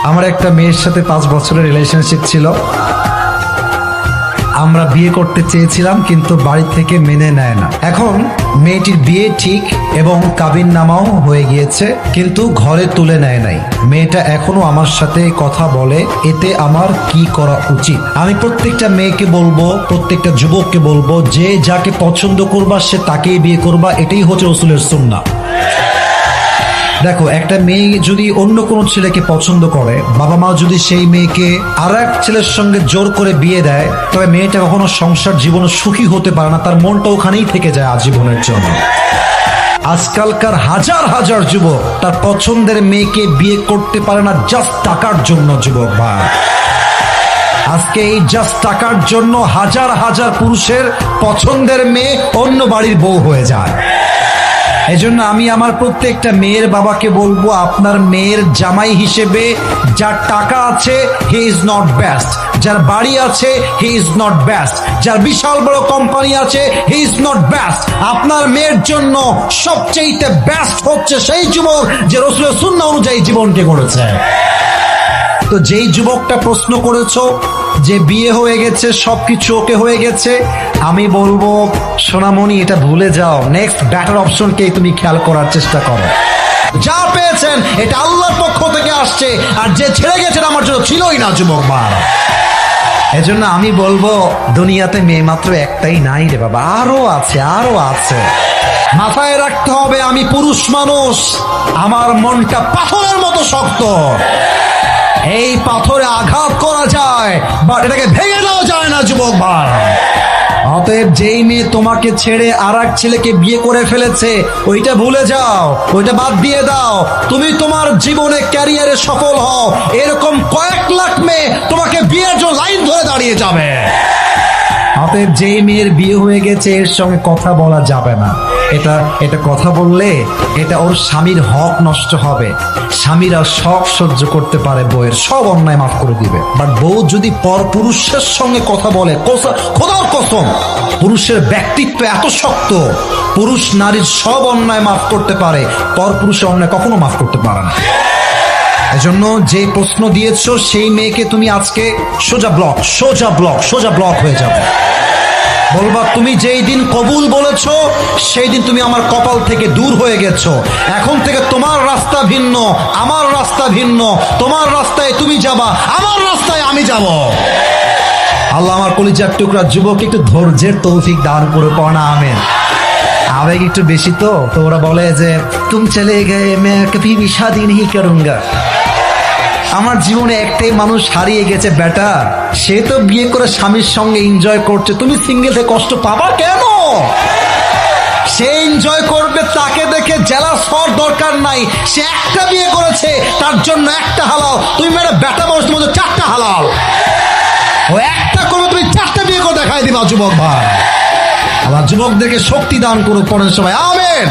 আমার একটা মেয়ের সাথে 5 বছরের রিলেশনশিপ ছিল। আমরা বিয়ে করতে চেয়েছিলাম কিন্তু বাড়ি থেকে মেনে নেয় না। এখন মেয়েটির বিয়ে ঠিক এবং কাবিন নামাও হয়ে গিয়েছে, কিন্তু ঘরে তুলে নেয় নাই। মেয়েটা এখনো আমার সাথে কথা বলে, এতে আমার কি করা উচিত? আমি প্রত্যেকটা মেয়েকে বলবো, প্রত্যেকটা যুবককে বলবো, যে যাকে পছন্দ করবা সে তাকেই বিয়ে করবা, এটাই হচ্ছে রাসূলের সুন্নাহ। দেখো, একটা মেয়ে যদি অন্য কোনো ছেলেকে পছন্দ করে, বাবা মা যদি সেই মেয়েকে আর এক ছেলের সঙ্গে জোর করে বিয়ে দেয়, তবে মেয়েটা কখনো সংসার জীবনে সুখী হতে পারে না, তার মনটা ওখানেই থেকে যায় আজীবনের জন্য। আজকালকার হাজার হাজার যুবক তার পছন্দের মেয়েকে বিয়ে করতে পারে না জাস্ট টাকার জন্য। যুবক ভাই, আজকে এই জাস্ট টাকার জন্য হাজার হাজার পুরুষের পছন্দের মেয়ে অন্য বাড়ির বউ হয়ে যায়। এজন্য আমি আমার প্রত্যেকটা মেয়ের বাবাকে বলবো, আপনার মেয়ের জামাই হিসেবে যার টাকা আছে হি ইজ নট বেস্ট, যার বাড়ি আছে হি ইজ নট বেস্ট, যার বিশাল বড় কোম্পানি আছে হি ইজ নট বেস্ট। আপনার মেয়ের জন্য সবচেয়ে বেস্ট হচ্ছে সেই যুবক যে রাসূলের সুন্নাহ অনুযায়ী জীবনকে গড়েছে। তো যেই যুবকটা প্রশ্ন করেছো যে বিয়ে হয়ে গেছে, সবকিছু ওকে হয়ে গেছে, আমি বলবো সোনামণি, এটা ভুলে যাও। নেক্সট বেটার অপশনকে তুমি খেয়াল করার চেষ্টা করো। যা পেয়েছেন এটা আল্লাহর পক্ষ থেকে আসছে, আর যে ছেড়ে গেছেন আমার জন্য ছিলই না। যুবক ভাই, এজন্য আমি বলবো দুনিয়াতে মেয়ে মাত্র একটাই নাই রে বাবা, আরো আছে, আরো আছে। মাথায় রাখতে হবে আমি পুরুষ মানুষ, আমার মনটা পাথরের মতো শক্ত। এই পাথরে আঘাত করা যায়, বাট এটাকে ভেঙে দেওয়া যায় না। যুবক ভাই, অতএব যেই মেয়ে তোমাকে ছেড়ে আর এক ছেলেকে বিয়ে করে ফেলেছে, ওইটা ভুলে যাও, ওইটা বাদ দিয়ে দাও। তুমি তোমার জীবনে ক্যারিয়ারে সফল হও, এরকম কয়েক লাখ মেয়ে তোমাকে বিয়ের জন্য লাইন ধরে দাঁড়িয়ে যাবে। অতএব যেই মেয়ের বিয়ে হয়ে গেছে এর সঙ্গে কথা বলা যাবে না। এটা কথা বললে এটা ওর স্বামীর হক নষ্ট হবে। স্বামীরা সব সহ্য করতে পারে, বউয়ের সব অন্যায় মাফ করে দিবে, বাট বউ যদি পর পুরুষের সঙ্গে কথা বলে, খোদার কসম, পুরুষের ব্যক্তিত্ব এত শক্ত, পুরুষ নারীর সব অন্যায় মাফ করতে পারে, পর পুরুষের অন্যায় কখনো মাফ করতে পারে না। এজন্য যে প্রশ্ন দিয়েছো সেই মেয়েকে তুমি আজকে সোজা ব্লক হয়ে যাবে। বলবা তুমি যেই দিন কবুল বলেছো সেই দিন তুমি আমার কপাল থেকে দূর হয়ে গেছো। এখন থেকে তোমার রাস্তা ভিন্ন, আমার রাস্তা ভিন্ন। তোমার রাস্তায় তুমি যাবা, আমার রাস্তায় আমি যাব। আল্লাহ আমার কলিজার টুকরা যুবক একটু ধৈর্যের তৌফিক দান করে পড়া, আমেন। আবেগ একটু বেশি তো ওরা বলে যে তুম চলে গয়ে मैं कभी भी शादी नहीं करूंगा। আমার জীবনে একটাই মানুষ হারিয়ে গেছে বেটা, সে তো বিয়ে করে স্বামীর সঙ্গে এনজয় করছে, তুমি সিঙ্গেল থেকে কষ্ট পাবা কেন? সে এনজয় করবে, তাকে দেখে জেলাস হওয়ার দরকার নাই। সে একটা বিয়ে করেছে, তার জন্য একটা হালাল। তুমি মেরে বেটা মানুষ, তোমাদের 4টা হালাল। ও একটা করবে, তুমি 4টা বিয়ে করে দেখাই দিবা। যুবক ভাই, আবার যুবকদেরকে শক্তি দান করুক, পড়েন সবাই আমেন।